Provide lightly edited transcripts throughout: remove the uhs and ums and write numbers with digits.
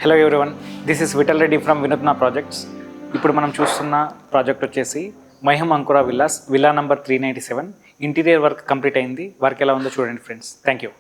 Hello everyone, this is Vithal Reddy from Vinoothna projects. ఇప్పుడు మనం చూస్తున్న ప్రాజెక్ట్ వచ్చేసి Mahim Ankura villas, villa number 397. Interior work complete అయింది. వర్క్ ఎలా ఉందో చూడండి ఫ్రెండ్స్. Thank you.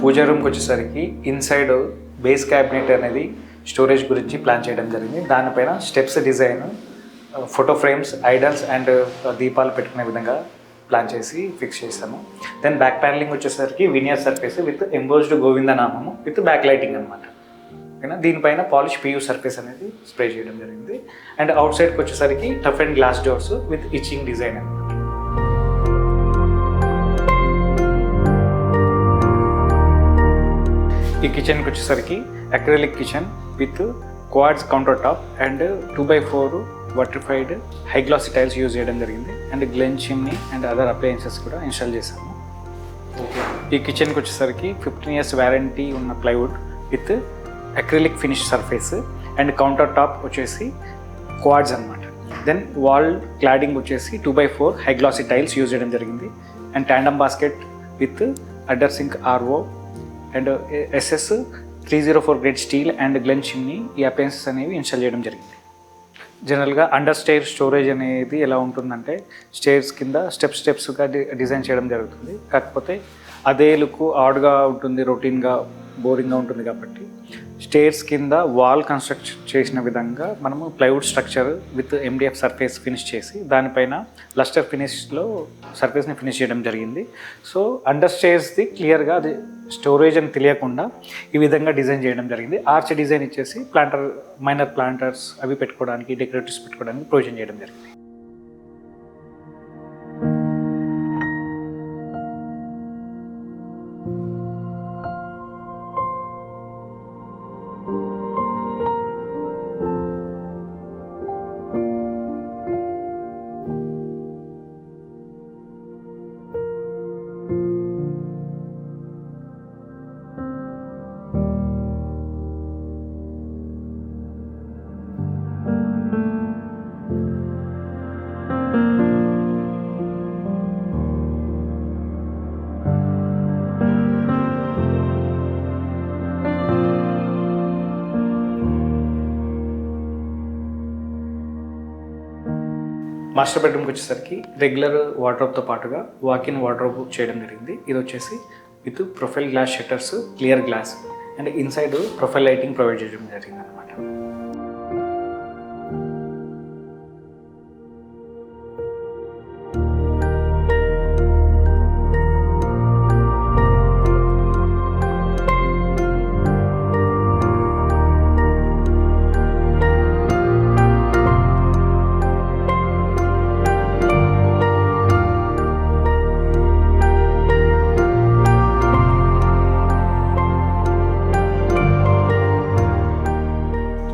పూజా రూమ్కి వచ్చేసరికి ఇన్సైడ్ బేస్ క్యాబినెట్ అనేది స్టోరేజ్ గురించి ప్లాన్ చేయడం జరిగింది. దానిపైన steps design, photo frames, idols and దీపాలు పెట్టుకునే విధంగా ప్లాన్ చేసి ఫిక్స్ చేశాను. దెన్ బ్యాక్ ప్యానలింగ్ వచ్చేసరికి veneer surface with embossed Govinda నామము విత్ బ్యాక్ లైటింగ్ అనమాట. ఓకేనా, దీనిపైన పాలిష్ పియూ సర్ఫేస్ అనేది స్ప్రే చేయడం జరిగింది. అండ్ అవుట్ సైడ్కి వచ్చేసరికి tough and glass doors with etching design అనమాట. ఈ కిచెన్కి వచ్చేసరికి acrylic kitchen with quartz counter top and 2x4 vitrified high glossy tiles use చేయడం జరిగింది. And Glen chimney and other appliances కూడా ఇన్స్టాల్ చేశాము. ఈ కిచెన్కి వచ్చేసరికి 15 years వ్యారంటీ ఉన్న plywood with acrylic finish surface and counter top వచ్చేసి క్వాడ్స్ అనమాట. దెన్ వాల్ క్లాడింగ్ వచ్చేసి 2x4 high glossy tiles use చేయడం జరిగింది. And tandem basket with under sink RO and SS 304 grade steel and Glen chimney ఈ appliances అనేవి install చేయడం జరిగింది. జనరల్గా అండర్ స్టైర్ స్టోరేజ్ అనేది ఎలా ఉంటుందంటే స్టేర్స్ కింద స్టెప్స్గా డిజైన్ చేయడం జరుగుతుంది. కాకపోతే అదే లుక్ ఆడ్గా ఉంటుంది, రొటీన్గా బోరింగ్గా ఉంటుంది. కాబట్టి స్టేర్స్ కింద వాల్ కన్స్ట్రక్ట్ చేసిన విధంగా మనము plywood structure with MDF surface finish చేసి దానిపైన లస్టర్ ఫినిష్లో సర్ఫేస్ని ఫినిష్ చేయడం జరిగింది. సో అండర్ స్టేర్స్ది క్లియర్గా అది స్టోరేజ్ అని తెలియకుండా ఈ విధంగా డిజైన్ చేయడం జరిగింది. ఆర్చ్ డిజైన్ ఇచ్చేసి మైనర్ ప్లాంటర్స్ అవి పెట్టుకోవడానికి, డెకరేటివ్స్ పెట్టుకోవడానికి ప్రొవిజన్ చేయడం జరిగింది. మాస్టర్ బెడ్రూమ్కి వచ్చేసరికి రెగ్యులర్ వార్డ్రోబ్తో పాటుగా వాకిన్ వార్డ్రోబ్ చేయడం జరిగింది. ఇది వచ్చేసి with profile glass shutters, clear glass and inside profile lighting provide చేయడం జరిగింది అనమాట.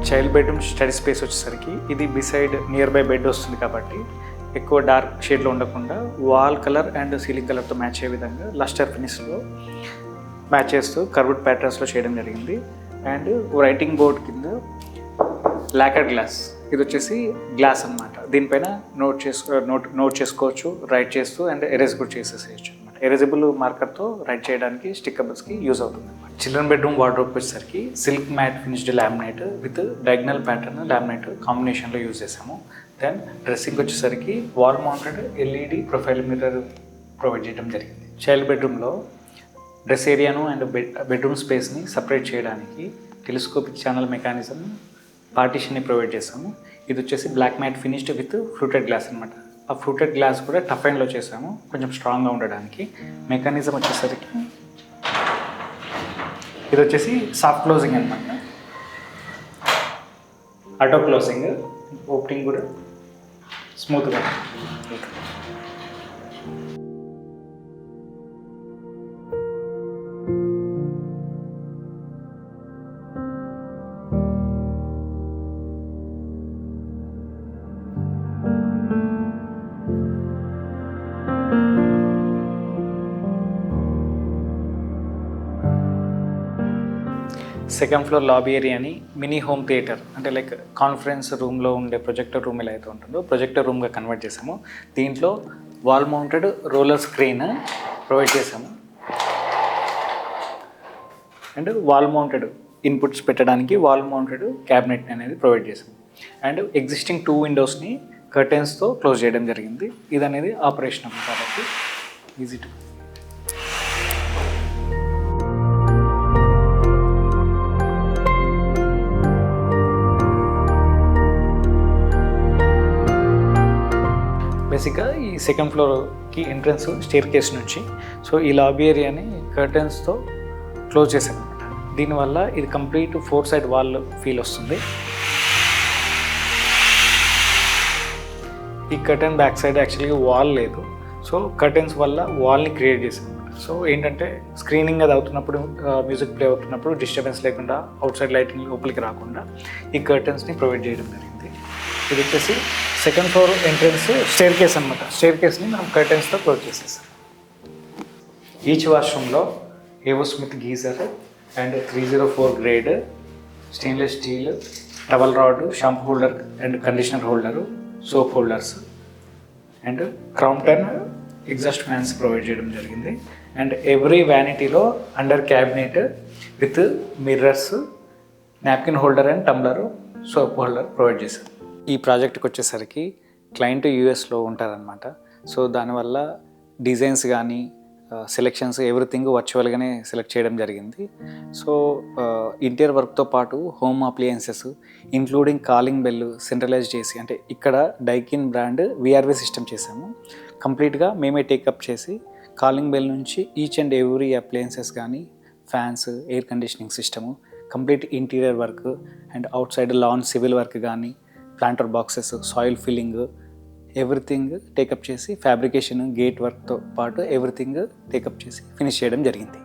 చైల్డ్ బెడ్రూమ్ స్టడీ స్పేస్ వచ్చేసరికి ఇది బిసైడ్ నియర్ బై బెడ్ వస్తుంది. కాబట్టి ఎక్కువ డార్క్ షేడ్లో ఉండకుండా వాల్ కలర్ అండ్ సీలింగ్ కలర్తో మ్యాచ్ అయ్యే విధంగా లస్టర్ ఫినిష్లో మ్యాచ్ చేస్తూ కర్వ్డ్ ప్యాటర్న్స్లో చేయడం జరిగింది. అండ్ రైటింగ్ బోర్డ్ కింద లాకర్ గ్లాస్, ఇది వచ్చేసి గ్లాస్ అనమాట. దీనిపైన నోట్ చేసుకోవచ్చు, రైట్ చేస్తూ అండ్ ఎరేజ్ కూడా చేసేసేయచ్చు అనమాట. ఎరేజబుల్ మార్కర్తో రైట్ చేయడానికి స్టిక్కబుల్స్కి యూజ్ అవుతుంది అనమాట. చిల్డ్రన్ బెడ్రూమ్ వార్డ్రోబ్ వచ్చేసరికి silk matt finished laminate with diagonal pattern laminate కాంబినేషన్లో యూజ్ చేసాము. దెన్ డ్రెస్సింగ్ వచ్చేసరికి wall mounted LED profile mirror provide చేయడం జరిగింది. చైల్డ్ బెడ్రూమ్లో డ్రెస్ ఏరియాను అండ్ బెడ్రూమ్ స్పేస్ని సపరేట్ చేయడానికి టెలిస్కోపిక్ ఛానల్ మెకానిజం పార్టీషన్ని ప్రొవైడ్ చేసాము. ఇది వచ్చేసి black matt finished with fluted glass అనమాట. ఆ ఫ్లూటెడ్ గ్లాస్ కూడా టఫ్ అండ్లో చేసాము కొంచెం స్ట్రాంగ్గా ఉండడానికి. మెకానిజం వచ్చేసరికి ఇది వచ్చేసి సాఫ్ట్ క్లోజింగ్ అనమాట. ఆటో క్లోజింగ్, ఓపెనింగ్ కూడా స్మూత్గా. సెకండ్ ఫ్లోర్ లాబీ ఏరియాని మినీ హోమ్ థియేటర్ అంటే లైక్ కాన్ఫరెన్స్ రూమ్లో ఉండే ప్రొజెక్టర్ రూమ్ ఎలా అయితే ఉంటుందో ప్రొజెక్టర్ రూమ్గా కన్వర్ట్ చేసాము. దీంట్లో wall mounted roller screen provide చేసాము అండ్ వాల్ మౌంటెడ్ ఇన్పుట్స్ పెట్టడానికి వాల్ మౌంటెడ్ క్యాబినెట్ అనేది ప్రొవైడ్ చేసాము. అండ్ ఎగ్జిస్టింగ్ 2 విండోస్ని కర్టెన్స్తో క్లోజ్ చేయడం జరిగింది. ఇది అనేది ఆపరేషనల్ కాబట్టి ఈజీ టు. బేసిక్గా ఈ సెకండ్ ఫ్లోర్కి ఎంట్రన్స్ స్టేర్ కేస్ నుంచి సో ఈ లాబీ ఏరియాని కర్టెన్స్తో క్లోజ్ చేసాం అనమాట. దీనివల్ల ఇది కంప్లీట్ 4 సైడ్ వాల్ ఫీల్ వస్తుంది. ఈ కర్టెన్ బ్యాక్ సైడ్ యాక్చువల్గా వాల్ లేదు, సో కర్టెన్స్ వల్ల వాల్ని క్రియేట్ చేసాం. సో ఏంటంటే స్క్రీనింగ్ అది అవుతున్నప్పుడు మ్యూజిక్ ప్లే అవుతున్నప్పుడు డిస్టర్బెన్స్ లేకుండా అవుట్ సైడ్ లైటింగ్ లోపలికి రాకుండా ఈ కర్టెన్స్ని ప్రొవైడ్ చేయడం జరిగింది. ఇది వచ్చేసి second floor entrance staircase అనమాట. స్టేర్ కేస్ని మనం కర్టెన్స్తో క్లోజ్ చేసేసాం. ఈచ్ వాష్రూమ్లో AO Smith geyser and 304 grade stainless steel towel rod, shampoo holder and conditioner holder, soap holders and Crompton exhaust fans provide చేయడం జరిగింది. అండ్ ఎవ్రీ వ్యానిటీలో under cabinet with mirrors, napkin holder and tumbler, soap holder provide చేశారు. ఈ ప్రాజెక్ట్కి వచ్చేసరికి client యూఎస్లో ఉంటారనమాట. So దానివల్ల డిజైన్స్ కానీ సెలెక్షన్స్ ఎవ్రీథింగ్ వర్చువల్గానే సెలెక్ట్ చేయడం జరిగింది. సో ఇంటీరియర్ వర్క్తో పాటు home appliances including calling bell centralise చేసి అంటే ఇక్కడ డైకిన్ బ్రాండ్ విఆర్వి సిస్టమ్ చేసాము. కంప్లీట్గా మేమే టేకప్ చేసి కాలింగ్ బెల్ నుంచి ఈచ్ అండ్ ఎవ్రీ అప్లయన్సెస్ కానీ fans, air conditioning system, complete interior work and outside lawn civil work కానీ planter boxes, soil filling everything take up చేసి ఫ్యాబ్రికేషన్, గేట్ వర్క్తో పాటు ఎవ్రీథింగ్ టేకప్ చేసి ఫినిష్ చేయడం జరిగింది.